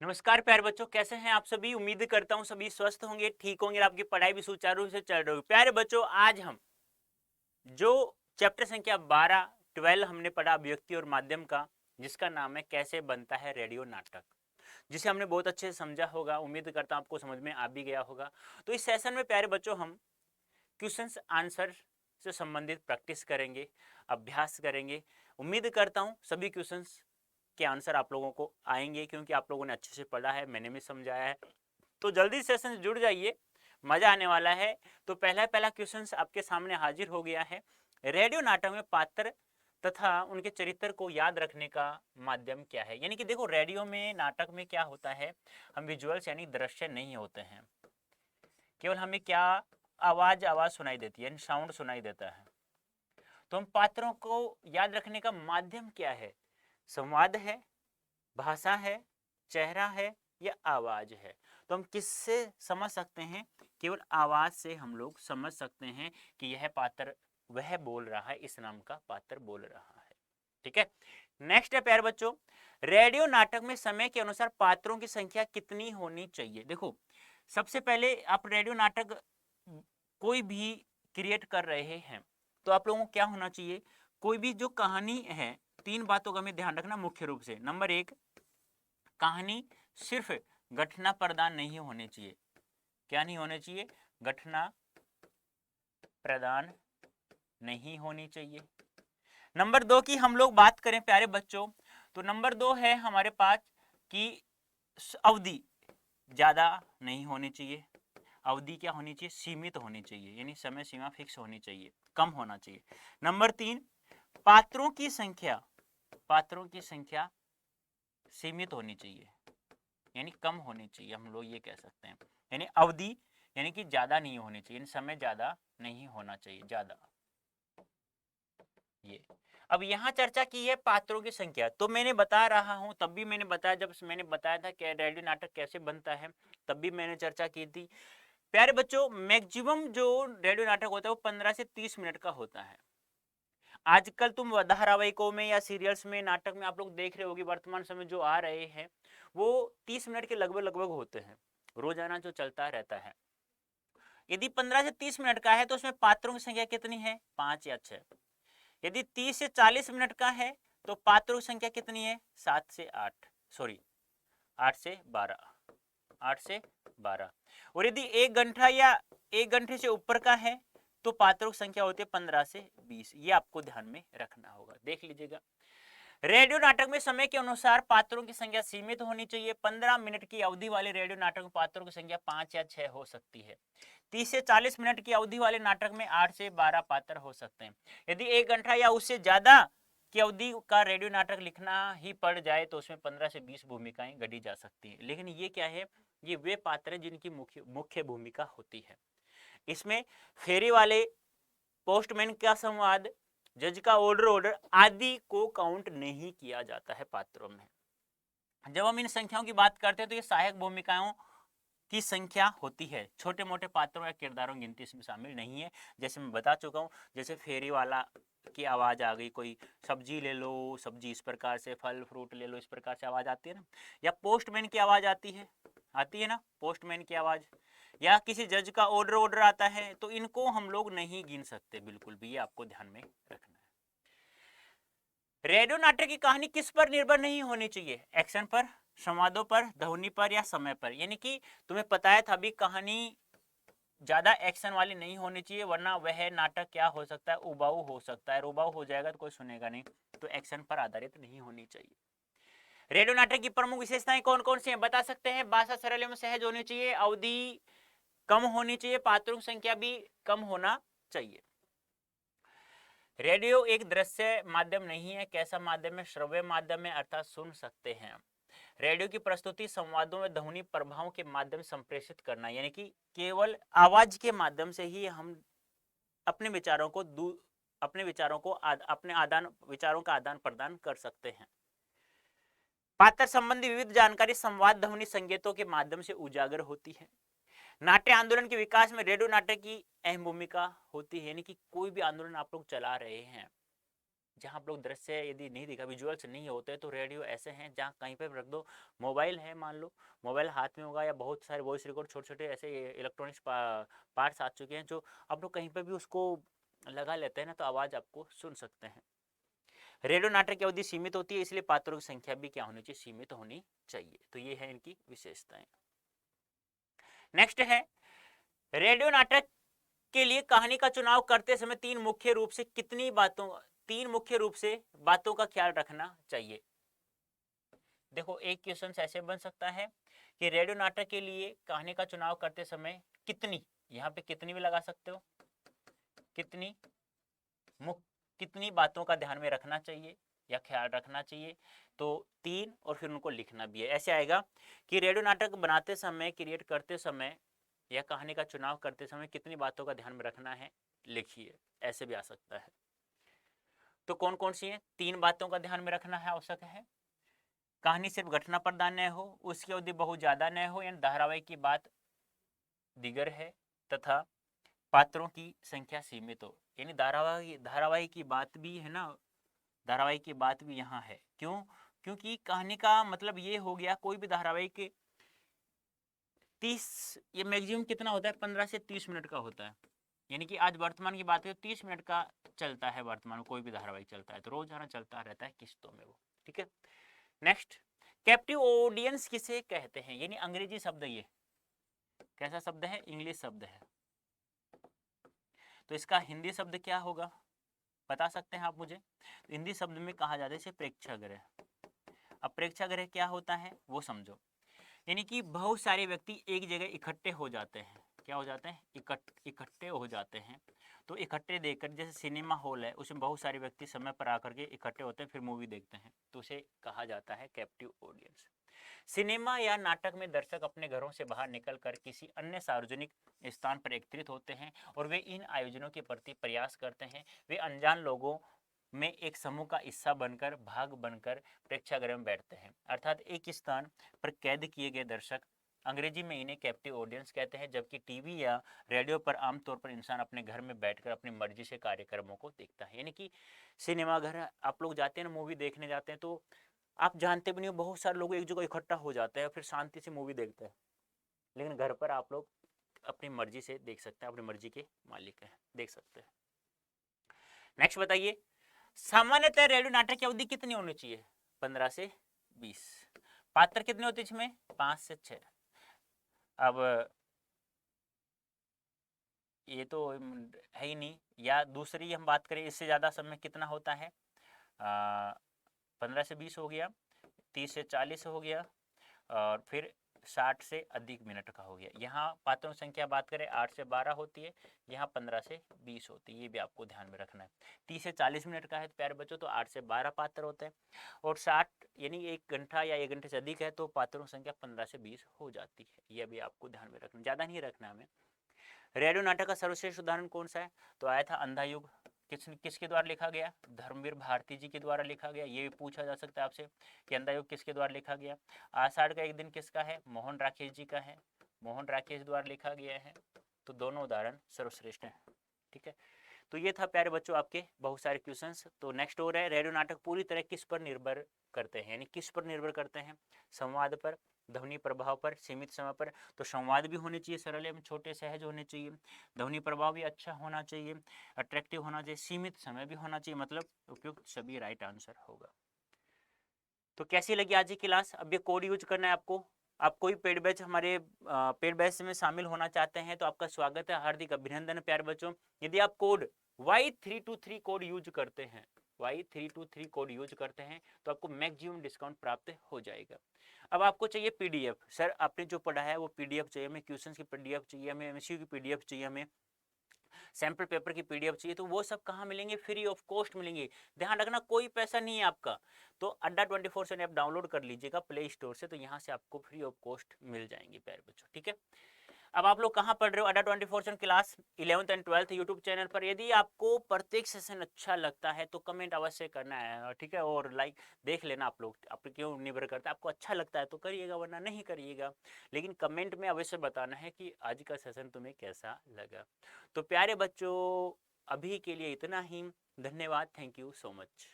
नमस्कार प्यारे बच्चों, कैसे हैं आप सभी। उम्मीद करता हूं सभी स्वस्थ होंगे, ठीक होंगे और आपकी पढ़ाई भी सुचारू रूप से चल रही होगी। प्यारे बच्चों, आज हम जो चैप्टर संख्या 12 हमने पढ़ा अभिव्यक्ति और माध्यम का, जिसका नाम है कैसे बनता है रेडियो नाटक, जिसे हमने बहुत अच्छे से समझा होगा। उम्मीद करता हूं आपको समझ में आ भी गया होगा। तो इस सेशन में प्यारे बच्चों हम क्वेश्चंस आंसर से संबंधित प्रैक्टिस करेंगे, अभ्यास करेंगे। उम्मीद करता हूं सभी क्वेश्चंस के आंसर आप लोगों को आएंगे, क्योंकि आप लोगों ने अच्छे से पढ़ा है, मैंने भी समझाया है। तो जल्दी सेशन से जुड़ जाइए, मजा आने वाला है। तो पहला पहला क्वेश्चन आपके सामने हाजिर हो गया है। रेडियो नाटक में पात्र तथा उनके चरित्र को याद रखने का माध्यम क्या है। यानी कि देखो, रेडियो में नाटक में क्या होता है, हम विजुअल्स यानी दृश्य नहीं होते हैं, केवल हमें क्या आवाज आवाज सुनाई देती है, साउंड सुनाई देता है। तो हम पात्रों को याद रखने का माध्यम क्या है, संवाद है, भाषा है, चेहरा है या आवाज है। तो हम किससे समझ सकते हैं, केवल आवाज से हम लोग समझ सकते हैं कि यह पात्र वह बोल रहा है, इस नाम का पात्र बोल रहा है। ठीक है। नेक्स्ट है प्यारे बच्चों, रेडियो नाटक में समय के अनुसार पात्रों की संख्या कितनी होनी चाहिए। देखो, सबसे पहले आप रेडियो नाटक कोई भी क्रिएट कर रहे हैं तो आप लोगों को क्या होना चाहिए, कोई भी जो कहानी है, तीन बातों का हमें ध्यान रखना मुख्य रूप से। नंबर एक, कहानी सिर्फ घटना प्रदान नहीं होनी चाहिए। क्या नहीं होने चाहिए, घटना प्रदान नहीं होनी चाहिए। नंबर दो की हम लोग बात करें प्यारे बच्चों, तो नंबर दो है हमारे पास कि अवधि ज्यादा नहीं होनी चाहिए। अवधि क्या होनी चाहिए, सीमित होनी चाहिए, यानी समय सीमा फिक्स होनी चाहिए, कम होना चाहिए। नंबर तीन, पात्रों की संख्या, पात्रों की संख्या सीमित होनी चाहिए, यानी कम होनी चाहिए, हम लोग ये कह सकते हैं। यानी अवधि यानी कि ज्यादा नहीं होनी चाहिए, समय ज्यादा नहीं होना चाहिए, ज्यादा। ये अब यहाँ चर्चा की है पात्रों की संख्या, तो मैंने बता रहा हूं, तब भी मैंने बताया, जब मैंने बताया था कि रेडियो नाटक कैसे बनता है, तब भी मैंने चर्चा की थी। प्यारे बच्चों, मैक्सिमम जो रेडियो नाटक होता है वो 15 से 30 मिनट का होता है। आजकल तुम धारावाहिकों में या सीरियल्स में, नाटक में आप लोग देख रहे होगे, वर्तमान समय जो आ रहे हैं वो 30 मिनट के लगभग लगभग होते हैं, रोजाना जो चलता रहता है। यदि 15 से 30 मिनट का है तो उसमें पात्रों की संख्या कितनी है, 5 या 6। यदि 30 से 40 मिनट का है तो पात्रों की संख्या कितनी है, 7 से 8, सॉरी 8 से 12, 8 से 12। और यदि 1 घंटा या 1 घंटे से ऊपर का है तो पात्रों की संख्या होती है 15 से 20। ये आपको ध्यान में रखना होगा, देख लीजिएगा। रेडियो नाटक में समय के अनुसार पात्रों की संख्या सीमित होनी चाहिए। 15 मिनट की अवधि वाले रेडियो नाटक में पात्रों की संख्या 5 या 6 हो सकती है। 30 से 40 मिनट की अवधि वाले नाटक में 8 से 12 पात्र हो सकते हैं। यदि 1 घंटा या उससे ज्यादा की अवधि का रेडियो नाटक लिखना ही पड़ जाए तो उसमें 15 से 20 भूमिकाएं गढ़ी जा सकती हैं। लेकिन ये क्या है, ये वे पात्र हैं जिनकी मुख्य मुख्य भूमिका होती है। इसमें फेरी वाले, पोस्टमैन का संवाद, जज का ऑर्डर आदि को काउंट नहीं किया जाता है पात्रों में। जब हम इन संख्याओं की बात करते हैं तो ये सहायक भूमिकाओं की संख्या होती है, छोटे मोटे पात्रों या किरदारों की गिनती इसमें शामिल नहीं है। जैसे मैं बता चुका हूँ, जैसे फेरी वाला की आवाज आ गई, कोई सब्जी ले लो, सब्जी इस प्रकार से, फल फ्रूट ले लो, इस प्रकार से आवाज आती है ना। या पोस्टमैन की आवाज आती है ना, पोस्टमैन की आवाज, या किसी जज का ऑर्डर आता है, तो इनको हम लोग नहीं गिन सकते बिल्कुल भी, ये आपको ध्यान में रखना है। रेडियो नाटक की कहानी किस पर निर्भर नहीं होनी चाहिए, एक्शन पर, संवादों पर, ध्वनि पर या समय पर। यानी कि तुम्हें पता है था अभी, कहानी ज्यादा एक्शन वाली नहीं होनी चाहिए, वरना वह नाटक क्या हो सकता है, उबाऊ हो सकता है। उबाऊ हो जाएगा तो कोई सुनेगा नहीं। तो एक्शन पर आधारित नहीं होनी चाहिए। रेडियो नाटक की प्रमुख विशेषताएं कौन कौन सी हैं बता सकते हैं। भाषा सरल एवं सहज होनी चाहिए, अवधि कम होनी चाहिए, पात्रों की संख्या भी कम होना चाहिए। रेडियो एक दृश्य माध्यम नहीं है, कैसा माध्यम है, श्रव्य माध्यम है, अर्थात सुन सकते हैं। रेडियो की प्रस्तुति संवादों में ध्वनि प्रभाव के माध्यम से संप्रेषित करना, यानी कि केवल आवाज के माध्यम से ही हम अपने विचारों को अपने आदान विचारों का आदान प्रदान कर सकते हैं। पात्र संबंधी विविध जानकारी संवाद ध्वनि संकेतों के माध्यम से उजागर होती है। नाट्य आंदोलन के विकास में रेडियो नाटक की अहम भूमिका होती है। यानी कि कोई भी आंदोलन आप लोग चला रहे हैं, जहाँ आप लोग दृश्य यदि नहीं दिखा, विजुअल्स नहीं होते, तो रेडियो ऐसे हैं जहाँ कहीं पे भी रख दो। मोबाइल है, मान लो मोबाइल हाथ में होगा, या बहुत सारे वॉइस रिकॉर्ड छोटे छोटे ऐसे इलेक्ट्रॉनिक्स पार्ट्स आ चुके हैं जो आप लोग कहीं पे भी उसको लगा लेते हैं ना, तो आवाज़ आपको सुन सकते हैं। रेडियो नाटक की अवधि सीमित होती है, इसलिए पात्रों की संख्या भी क्या होनी चाहिए, सीमित होनी चाहिए। तो ये है इनकी विशेषताएं। नेक्स्ट है, रेडियो नाटक के लिए कहानी का चुनाव करते समय तीन मुख्य रूप से बातों का ख्याल रखना चाहिए। देखो, एक क्वेश्चन ऐसे बन सकता है कि रेडियो नाटक के लिए कहानी का चुनाव करते समय कितनी, यहाँ पे कितनी भी लगा सकते हो, कितनी बातों का ध्यान में रखना चाहिए या ख्याल रखना चाहिए। तो तीन, और फिर उनको लिखना भी है। ऐसे आएगा कि रेडियो नाटक बनाते समय, क्रिएट करते समय या कहानी का चुनाव करते समय कितनी बातों का ध्यान में रखना है, लिखिए। ऐसे भी आ सकता है। तो कौन कौन सी है? तीन बातों का ध्यान में रखना है, आवश्यक है। कहानी सिर्फ घटना प्रधान न हो, उसकी अवधि बहुत ज्यादा न हो, यानी धारावाहिक की बात दिगर है, तथा पात्रों की संख्या सीमित हो। यानी धारावाहिक की बात भी है ना, धारावाहिक की बात भी यहाँ है। क्यों? क्योंकि कहानी का मतलब ये हो गया, कोई भी धारावाहिक 30, ये मैक्सिमम कितना होता है, 15 से 30 मिनट का होता है। यानी कि आज वर्तमान की बात करें, 30 मिनट का चलता है वर्तमान में, कोई भी धारावाहिक चलता है तो रोजाना चलता रहता है किस्तों में वो, ठीक है। नेक्स्ट, कैप्टिव ऑडियंस किसे कहते हैं? यानी अंग्रेजी शब्द, ये कैसा शब्द है? इंग्लिश शब्द है। तो इसका हिंदी शब्द क्या होगा, बता सकते हैं आप मुझे? हिंदी शब्द में कहा जाता है इसे प्रेक्षागृह। अब प्रेक्षागृह क्या होता है वो समझो। यानी कि बहुत सारे व्यक्ति एक जगह इकट्ठे हो जाते हैं। क्या हो जाते हैं? इकट्ठे हो जाते हैं। तो इकट्ठे देखकर, जैसे सिनेमा हॉल है, उसमें बहुत सारे व्यक्ति समय पर आकर के इकट्ठे होते हैं, फिर मूवी देखते हैं, तो उसे कहा जाता है कैप्टिव ऑडियंस। सिनेमा या नाटक में दर्शक अपने घरों से बाहर निकलकर किसी अन्य सार्वजनिक स्थान पर एकत्रित होते हैं और वे इन आयोजनों के प्रति प्रयास करते हैं। वे अनजान लोगों में एक समूह का हिस्सा बनकर, भाग बनकर प्रेक्षागृह में बैठते हैं। अर्थात एक स्थान पर कैद किए गए दर्शक, अंग्रेजी में इन्हें कैप्टिव ऑडियंस कहते हैं। जबकि टीवी या रेडियो पर आमतौर पर इंसान अपने घर में बैठकर अपनी मर्जी से कार्यक्रमों को देखता है। यानी कि सिनेमा घर आप लोग जाते हैं ना, मूवी देखने जाते हैं, तो आप जानते भी नहीं हो, बहुत सारे लोग एक जगह इकट्ठा हो जाते हैं, फिर शांति से मूवी देखते हैं। लेकिन घर पर आप लोग अपनी मर्जी से देख सकते हैं, अपनी मर्जी के मालिक हैं, देख सकते हैं। नेक्स्ट बताइए, सामान्यतः रेडियो नाटक की अवधि कितनी होनी चाहिए? 15 से 20। पात्र कितने होते हैं इसमें? 5 से 6। अब ये तो है ही नहीं, या दूसरी हम बात करें, इससे ज़्यादा समय कितना होता है? 15 से 20 हो गया, 30 से 40 हो गया, और फिर 60 से अधिक मिनट का हो गया। यहाँ पात्रों की संख्या बात करें 8 से 12 होती है, यहाँ 15 से 20 होती है। ये भी आपको ध्यान में रखना है। 30 से 40 मिनट का है तो प्यारे बच्चों, तो 8 से 12 पात्र होते हैं, और 60 यानी 1 घंटा या 1 घंटे से अधिक है तो पात्रों की संख्या 15 से 20 हो जाती है। यह भी आपको ध्यान में रखना, ज़्यादा नहीं रखना हमें। रेडियो नाटक का सर्वश्रेष्ठ उदाहरण कौन सा है? तो आया था अंधा युग। किसके द्वारा लिखा गया? धर्मवीर भारती जी के द्वारा लिखा गया। ये भी पूछा जा सकता है आपसे कि अंधा युग किसके द्वारा लिखा गया। आषाढ़ का एक दिन किसका है? मोहन राकेश जी का है, मोहन राकेश द्वारा लिखा गया है। तो दोनों उदाहरण सर्वश्रेष्ठ हैं, ठीक है। तो ये था प्यारे बच्चों आपके बहुत सारे क्वेश्चंस। तो नेक्स्ट हो रहा है, रेडियो नाटक पूरी तरह किस पर निर्भर करते हैं? यानी किस पर निर्भर करते हैं? संवाद पर, ध्वनि प्रभाव पर, सीमित समय पर। तो संवाद भी होने चाहिए, सरल एवं छोटे सहज होने चाहिए, ध्वनि प्रभाव भी अच्छा होना चाहिए, अट्रैक्टिव होना चाहिए, सीमित समय भी होना चाहिए, मतलब उपयुक्त सभी राइट आंसर होगा। तो कैसी लगी आज की क्लास? अब ये कोड यूज करना है आपको। आप कोई पेड बैच हमारे पेड बैच में शामिल होना चाहते हैं तो आपका स्वागत है, हार्दिक अभिनंदन प्यारे बच्चों। यदि आप कोड Y323 कोड यूज करते हैं, Y323 कोड यूज करते हैं तो आपको मैक्सिमम डिस्काउंट प्राप्त हो जाएगा। अब आपको चाहिए पीडीएफ। सर आपने जो पढ़ा है वो पीडीएफ चाहिए हमें, क्वेश्चन की पीडीएफ चाहिए हमें, एमसीक्यू की पीडीएफ चाहिए हमें, सैंपल पेपर की पीडीएफ चाहिए। तो वो सब कहाँ मिलेंगे? फ्री ऑफ कॉस्ट मिलेंगे। ध्यान रखना, कोई पैसा नहीं है आपका। तो अड्डा 24/7 ऐप डाउनलोड कर लीजिएगा प्ले स्टोर से, तो यहाँ से आपको फ्री ऑफ कॉस्ट मिल जाएंगे प्यारे बच्चों, ठीक है। अब आप लोग कहाँ पढ़ रहे हो? अड्डा 24/7 class 11th and 12th YouTube channel पर। यदि आपको प्रत्येक सेशन अच्छा लगता है तो कमेंट अवश्य करना है, ठीक है। और लाइक देख लेना आप लोग, आप क्यों निर्भर करता है, आपको अच्छा लगता है तो करिएगा, वरना नहीं करिएगा। लेकिन कमेंट में अवश्य बताना है कि आज का सेशन तुम्हें कैसा लगा। तो प्यारे बच्चों, अभी के लिए इतना ही। धन्यवाद, थैंक यू सो मच।